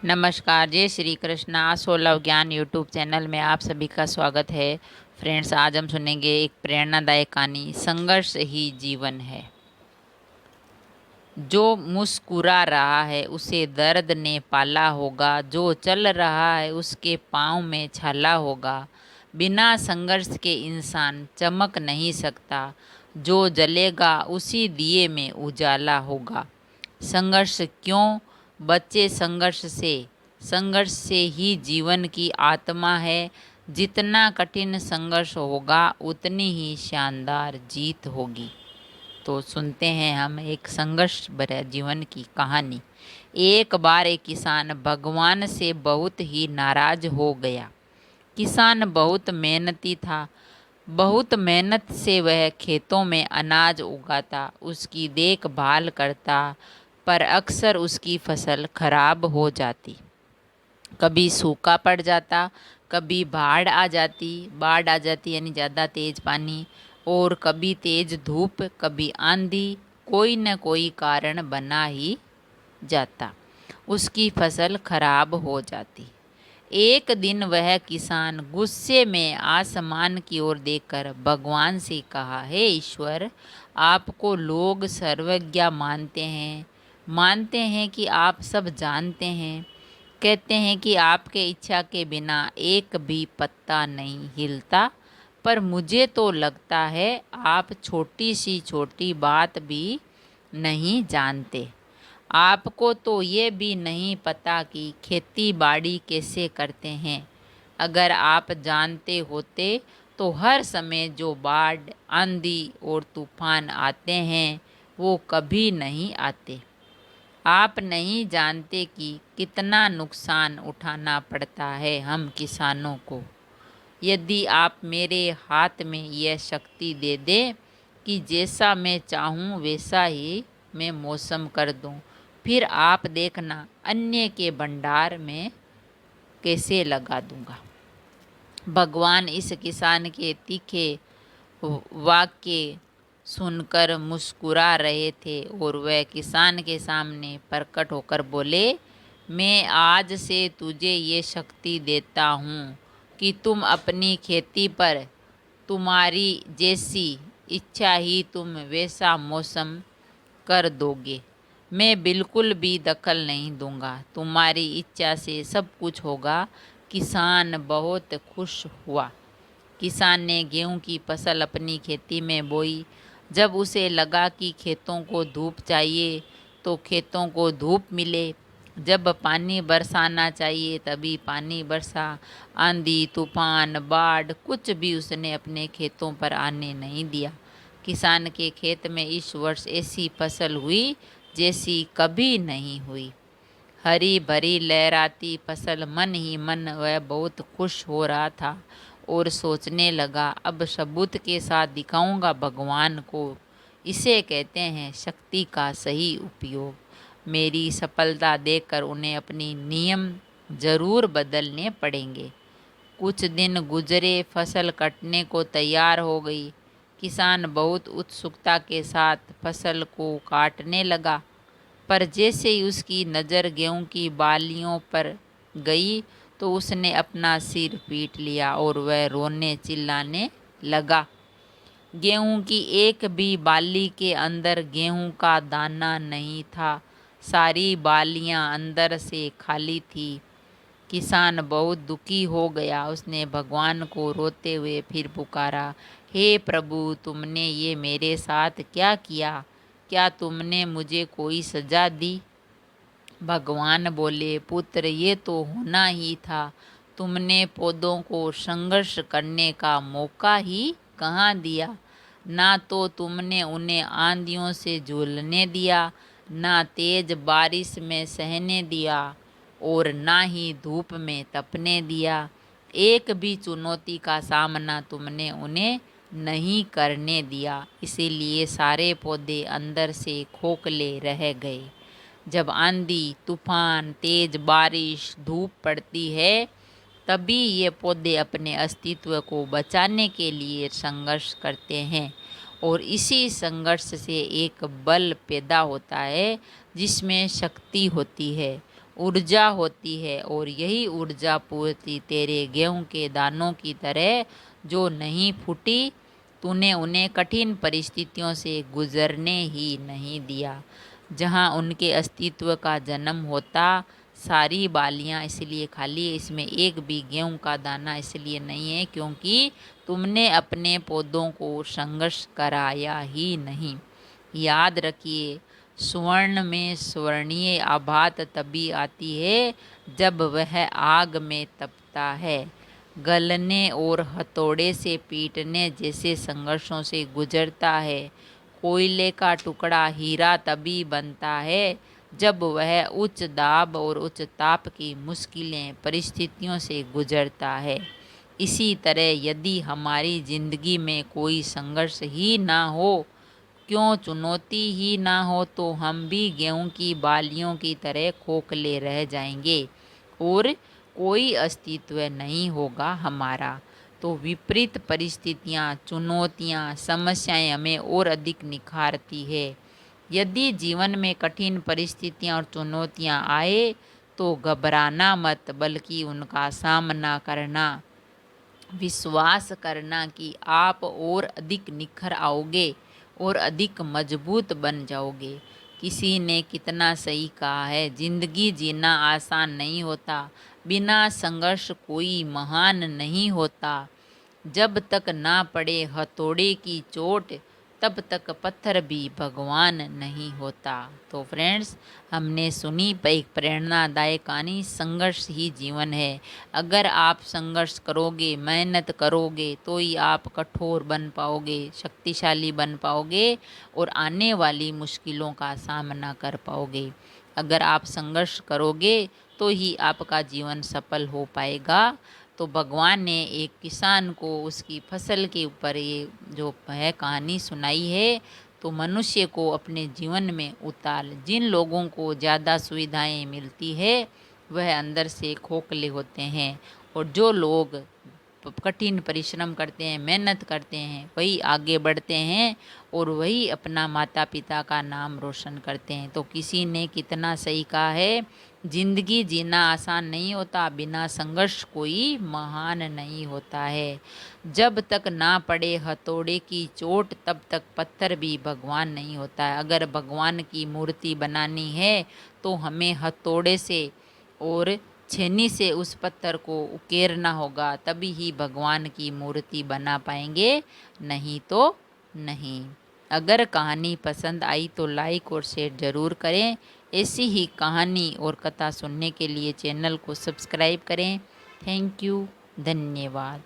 नमस्कार, जय श्री कृष्णा। 16 ज्ञान यूट्यूब चैनल में आप सभी का स्वागत है। फ्रेंड्स, आज हम सुनेंगे एक प्रेरणादायक कहानी, संघर्ष ही जीवन है। जो मुस्कुरा रहा है उसे दर्द ने पाला होगा, जो चल रहा है उसके पाँव में छाला होगा। बिना संघर्ष के इंसान चमक नहीं सकता, जो जलेगा उसी दिए में उजाला होगा। संघर्ष क्यों? बच्चे संघर्ष से ही जीवन की आत्मा है। जितना कठिन संघर्ष होगा उतनी ही शानदार जीत होगी। तो सुनते हैं हम एक संघर्ष भरे जीवन की कहानी। एक बार एक किसान भगवान से बहुत ही नाराज हो गया। किसान बहुत मेहनती था। बहुत मेहनत से वह खेतों में अनाज उगाता, उसकी देखभाल करता, पर अक्सर उसकी फसल खराब हो जाती। कभी सूखा पड़ जाता, कभी बाढ़ आ जाती यानी ज़्यादा तेज़ पानी, और कभी तेज़ धूप, कभी आंधी। कोई न कोई कारण बना ही जाता, उसकी फसल खराब हो जाती। एक दिन वह किसान गुस्से में आसमान की ओर देखकर भगवान से कहा, हे ईश्वर, आपको लोग सर्वज्ञ मानते हैं कि आप सब जानते हैं। कहते हैं कि आपके इच्छा के बिना एक भी पत्ता नहीं हिलता, पर मुझे तो लगता है आप छोटी सी छोटी बात भी नहीं जानते। आपको तो ये भी नहीं पता कि खेती बाड़ी कैसे करते हैं। अगर आप जानते होते तो हर समय जो बाढ़, आंधी और तूफान आते हैं वो कभी नहीं आते। आप नहीं जानते कि कितना नुकसान उठाना पड़ता है हम किसानों को। यदि आप मेरे हाथ में यह शक्ति दे दें कि जैसा मैं चाहूँ वैसा ही मैं मौसम कर दूँ, फिर आप देखना अन्य के भंडार में कैसे लगा दूँगा। भगवान इस किसान के तीखे वाक्य सुनकर मुस्कुरा रहे थे और वह किसान के सामने प्रकट होकर बोले, मैं आज से तुझे ये शक्ति देता हूँ कि तुम अपनी खेती पर तुम्हारी जैसी इच्छा ही तुम वैसा मौसम कर दोगे। मैं बिल्कुल भी दखल नहीं दूंगा, तुम्हारी इच्छा से सब कुछ होगा। किसान बहुत खुश हुआ। किसान ने गेहूं की फसल अपनी खेती में बोई। जब उसे लगा कि खेतों को धूप चाहिए तो खेतों को धूप मिले, जब पानी बरसाना चाहिए तभी पानी बरसा। आंधी, तूफान, बाढ़ कुछ भी उसने अपने खेतों पर आने नहीं दिया। किसान के खेत में इस वर्ष ऐसी फसल हुई जैसी कभी नहीं हुई। हरी भरी लहराती फसल, मन ही मन वह बहुत खुश हो रहा था और सोचने लगा, अब सबूत के साथ दिखाऊंगा भगवान को। इसे कहते हैं शक्ति का सही उपयोग। मेरी सफलता देखकर उन्हें अपनी नियम जरूर बदलने पड़ेंगे। कुछ दिन गुजरे, फसल कटने को तैयार हो गई। किसान बहुत उत्सुकता के साथ फसल को काटने लगा, पर जैसे ही उसकी नज़र गेहूं की बालियों पर गई तो उसने अपना सिर पीट लिया और वह रोने चिल्लाने लगा। गेहूं की एक भी बाली के अंदर गेहूं का दाना नहीं था। सारी बालियां अंदर से खाली थी। किसान बहुत दुखी हो गया। उसने भगवान को रोते हुए फिर पुकारा, हे प्रभु, तुमने ये मेरे साथ क्या किया? क्या तुमने मुझे कोई सजा दी? भगवान बोले, पुत्र, ये तो होना ही था। तुमने पौधों को संघर्ष करने का मौका ही कहाँ दिया। ना तो तुमने उन्हें आंधियों से झूलने दिया, ना तेज बारिश में सहने दिया, और ना ही धूप में तपने दिया। एक भी चुनौती का सामना तुमने उन्हें नहीं करने दिया। इसीलिए सारे पौधे अंदर से खोखले रह गए। जब आंधी, तूफान, तेज बारिश, धूप पड़ती है तभी ये पौधे अपने अस्तित्व को बचाने के लिए संघर्ष करते हैं, और इसी संघर्ष से एक बल पैदा होता है जिसमें शक्ति होती है। ऊर्जा होती है और यही ऊर्जा पूर्ति तेरे गेहूं के दानों की तरह जो नहीं फूटी, तूने उन्हें कठिन परिस्थितियों से गुजरने ही नहीं दिया। जहाँ उनके अस्तित्व का जन्म होता, सारी बालियाँ इसलिए खाली है, इसमें एक भी गेहूं का दाना इसलिए नहीं है क्योंकि तुमने अपने पौधों को संघर्ष कराया ही नहीं। याद रखिए, स्वर्ण में स्वर्णीय आभात तभी आती है जब वह आग में तपता है। गलने और हथौड़े से पीटने जैसे संघर्षों से गुजरता है। कोयले का टुकड़ा हीरा तभी बनता है जब वह उच्च दाब और उच्च ताप की मुश्किलें परिस्थितियों से गुजरता है। इसी तरह यदि हमारी जिंदगी में कोई संघर्ष ही ना हो, क्यों चुनौती ही ना हो, तो हम भी गेहूं की बालियों की तरह खोखले रह जाएंगे और कोई अस्तित्व नहीं होगा हमारा। तो विपरीत परिस्थितियाँ, चुनौतियाँ, समस्याएं हमें और अधिक निखारती है। यदि जीवन में कठिन परिस्थितियाँ और चुनौतियाँ आए तो घबराना मत, बल्कि उनका सामना करना, विश्वास करना कि आप और अधिक निखर आओगे और अधिक मजबूत बन जाओगे। किसी ने कितना सही कहा है, जिंदगी जीना आसान नहीं होता, बिना संघर्ष कोई महान नहीं होता। जब तक ना पड़े हथौड़े की चोट, तब तक पत्थर भी भगवान नहीं होता। तो फ्रेंड्स, हमने सुनी एक प्रेरणादायक कहानी, संघर्ष ही जीवन है। अगर आप संघर्ष करोगे, मेहनत करोगे, तो ही आप कठोर बन पाओगे, शक्तिशाली बन पाओगे और आने वाली मुश्किलों का सामना कर पाओगे। अगर आप संघर्ष करोगे तो ही आपका जीवन सफल हो पाएगा। तो भगवान ने एक किसान को उसकी फसल के ऊपर ये जो है कहानी सुनाई है। तो मनुष्य को अपने जीवन में उतार, जिन लोगों को ज़्यादा सुविधाएं मिलती है वह अंदर से खोखले होते हैं, और जो लोग कठिन परिश्रम करते हैं, मेहनत करते हैं, वही आगे बढ़ते हैं और वही अपना माता पिता का नाम रोशन करते हैं। तो किसी ने कितना सही कहा है, जिंदगी जीना आसान नहीं होता, बिना संघर्ष कोई महान नहीं होता है। जब तक ना पड़े हथौड़े की चोट, तब तक पत्थर भी भगवान नहीं होता है। अगर भगवान की मूर्ति बनानी है तो हमें हथौड़े से और छेनी से उस पत्थर को उकेरना होगा, तभी ही भगवान की मूर्ति बना पाएंगे, नहीं तो नहीं। अगर कहानी पसंद आई तो लाइक और शेयर ज़रूर करें। ऐसी ही कहानी और कथा सुनने के लिए चैनल को सब्सक्राइब करें। थैंक यू, धन्यवाद।